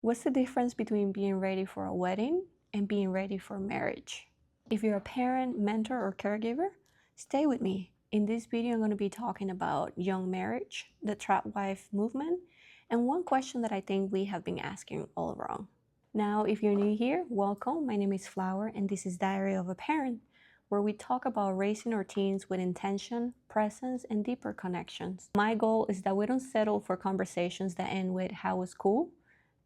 What's the difference between being ready for a wedding and being ready for marriage? If you're a parent, mentor, or caregiver, stay with me. In this video, I'm going to be talking about young marriage, the tradwife movement, and one question that I think we have been asking all along. Now, if you're new here, welcome. My name is Flower, and this is Diary of a Parent, where we talk about raising our teens with intention, presence, and deeper connections. My goal is that we don't settle for conversations that end with "how was cool,"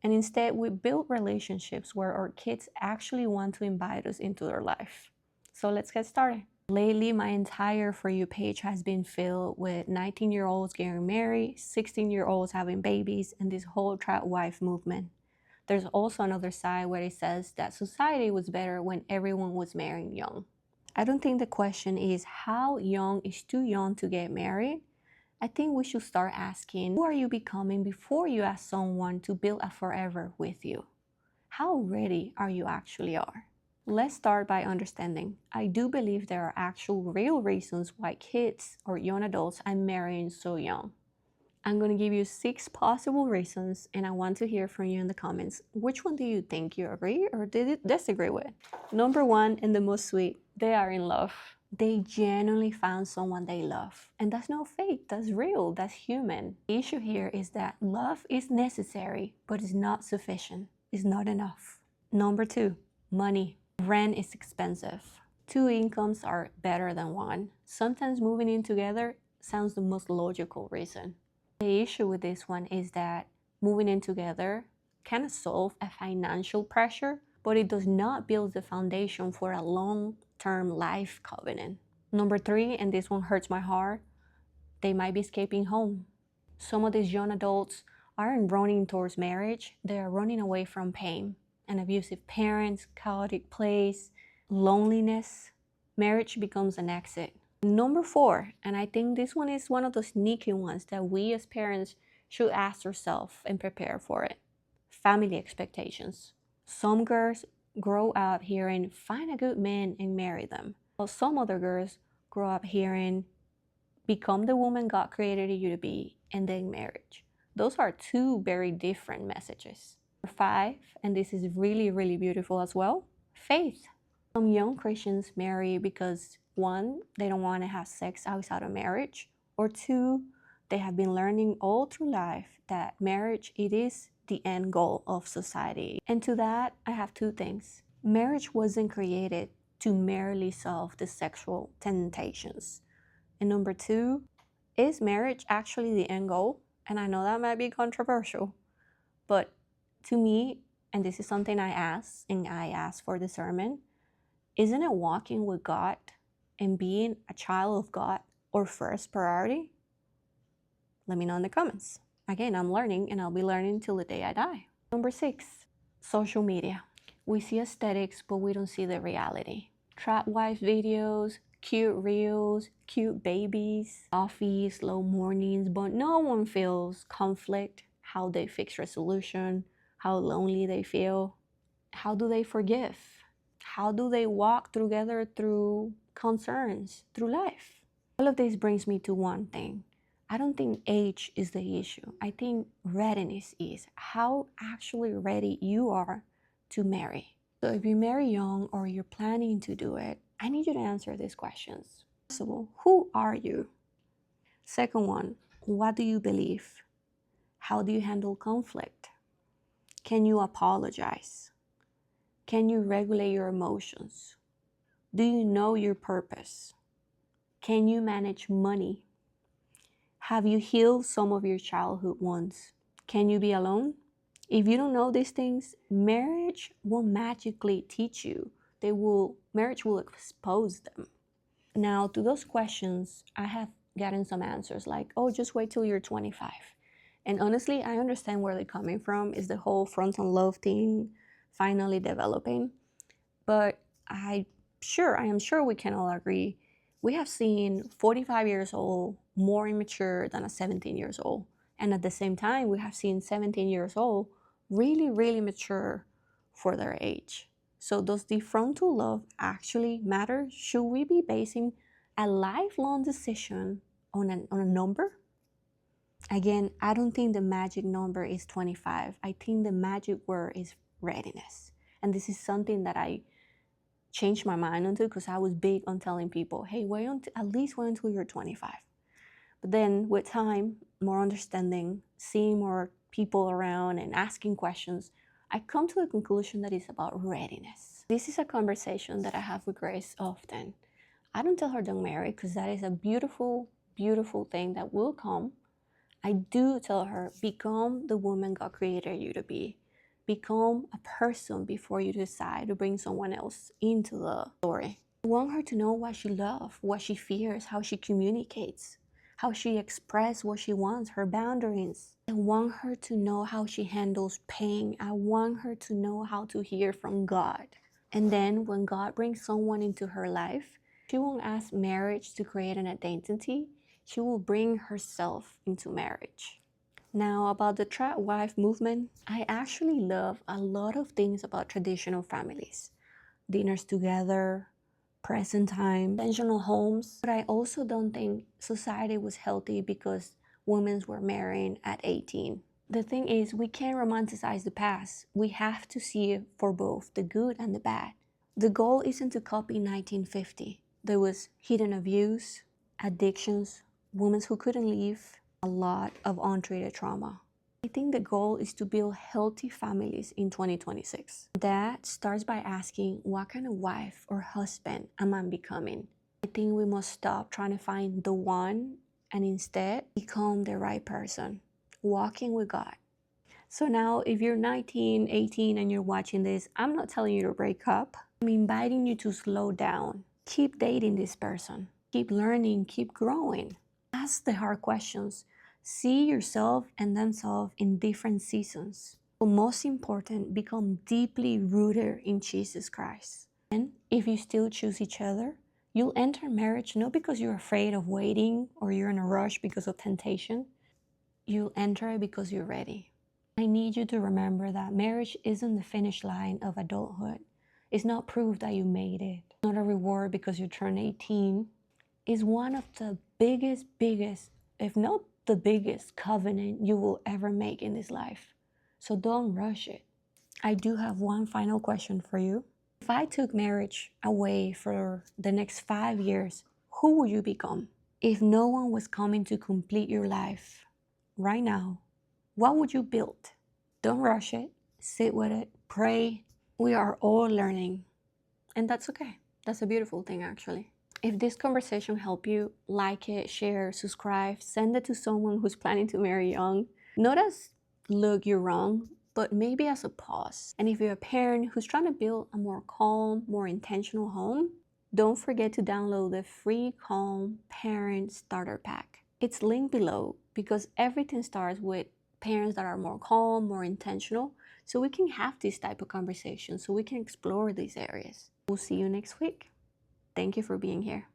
and instead we build relationships where our kids actually want to invite us into their life. So let's get started. Lately, my entire For You page has been filled with 19-year-olds getting married, 16-year-olds having babies, and this whole tradwife movement. There's also another side where it says that society was better when everyone was marrying young. I don't think the question is how young is too young to get married. I think we should start asking, who are you becoming before you ask someone to build a forever with you? How ready are you actually are? Let's start by understanding. I do believe there are actual real reasons why kids or young adults are marrying so young. I'm going to give you 6 possible reasons, and I want to hear from you in the comments. Which one do you think you agree or disagree with? Number 1, and the most sweet, they are in love. They genuinely found someone they love. And that's not fake, that's real, that's human. The issue here is that love is necessary, but it's not sufficient. It's not enough. Number 2, money. Rent is expensive. 2 incomes are better than 1. Sometimes moving in together sounds the most logical reason. The issue with this one is that moving in together kind of solves a financial pressure, but it does not build the foundation for a long-term life covenant. Number 3, and this one hurts my heart, they might be escaping home. Some of these young adults aren't running towards marriage, they are running away from pain. An abusive parents, chaotic place, loneliness. Marriage becomes an exit. Number 4, and I think this one is one of the sneaky ones that we as parents should ask ourselves and prepare for it. Family expectations. Some girls grow up hearing, find a good man and marry them. While some other girls grow up hearing, become the woman God created you to be, and then marriage. Those are 2 very different messages. Number 5, and this is really, really beautiful as well, faith. Some young Christians marry because 1, they don't want to have sex outside of marriage, or 2, they have been learning all through life that marriage, it is the end goal of society. And to that, I have 2 things. Marriage wasn't created to merely solve the sexual temptations. And number 2, is marriage actually the end goal? And I know that might be controversial, but to me, and this is something I ask for discernment, isn't it walking with God and being a child of God our first priority? Let me know in the comments. Again, I'm learning, and I'll be learning till the day I die. Number 6, social media. We see aesthetics, but we don't see the reality. Tradwife videos, cute reels, cute babies, coffee, slow mornings, but no one feels conflict, how they fix resolution, how lonely they feel, how do they forgive, how do they walk together through concerns, through life. All of this brings me to one thing. I don't think age is the issue. I think readiness is how actually ready you are to marry. So if you marry young or you're planning to do it, I need you to answer these questions. First of all, who are you? Second one, what do you believe? How do you handle conflict? Can you apologize? Can you regulate your emotions? Do you know your purpose? Can you manage money? Have you healed some of your childhood wounds? Can you be alone? If you don't know these things, marriage won't magically teach you. Marriage will expose them. Now, to those questions, I have gotten some answers like, oh, just wait till you're 25. And honestly, I understand where they're coming from. Is the whole frontal lobe thing finally developing? But I am sure we can all agree, we have seen 45 years old more immature than a 17 years old. And at the same time, we have seen 17 years old really, really mature for their age. So does the frontal lobe actually matter? Should we be basing a lifelong decision on a number? Again, I don't think the magic number is 25. I think the magic word is readiness. And this is something that I changed my mind onto because I was big on telling people, hey, at least wait until you're 25. But then with time, more understanding, seeing more people around and asking questions, I come to the conclusion that it's about readiness. This is a conversation that I have with Grace often. I don't tell her don't marry because that is a beautiful, beautiful thing that will come. I do tell her, become the woman God created you to be. Become a person before you decide to bring someone else into the story. I want her to know what she loves, what she fears, how she communicates, how she expresses what she wants, her boundaries. I want her to know how she handles pain. I want her to know how to hear from God. And then when God brings someone into her life, she won't ask marriage to create an identity. She will bring herself into marriage. Now, about the tradwife movement, I actually love a lot of things about traditional families. Dinners together, present time, intentional homes. But I also don't think society was healthy because women were marrying at 18. The thing is, we can't romanticize the past. We have to see it for both the good and the bad. The goal isn't to copy 1950. There was hidden abuse, addictions, women who couldn't leave, a lot of untreated trauma. I think the goal is to build healthy families in 2026. That starts by asking, what kind of wife or husband am I becoming? I think we must stop trying to find the one and instead become the right person, walking with God. So now if you're 19, 18 and you're watching this, I'm not telling you to break up. I'm inviting you to slow down. Keep dating this person. Keep learning, keep growing. Ask the hard questions. See yourself and themselves in different seasons. But most important, become deeply rooted in Jesus Christ. And if you still choose each other, you'll enter marriage not because you're afraid of waiting or you're in a rush because of temptation. You'll enter it because you're ready. I need you to remember that marriage isn't the finish line of adulthood. It's not proof that you made it. It's not a reward because you turned 18. It's one of the biggest, if not the biggest covenant you will ever make in this life. So don't rush it. I do have one final question for you. If I took marriage away for the next 5 years, who would you become? If no one was coming to complete your life right now, what would you build? Don't rush it. Sit with it. Pray. We are all learning. And that's okay. That's a beautiful thing, actually. If this conversation helped you, like it, share, subscribe, send it to someone who's planning to marry young. Not as, look, you're wrong, but maybe as a pause. And if you're a parent who's trying to build a more calm, more intentional home, don't forget to download the free Calm Parent Starter Pack. It's linked below because everything starts with parents that are more calm, more intentional, so we can have this type of conversation, so we can explore these areas. We'll see you next week. Thank you for being here.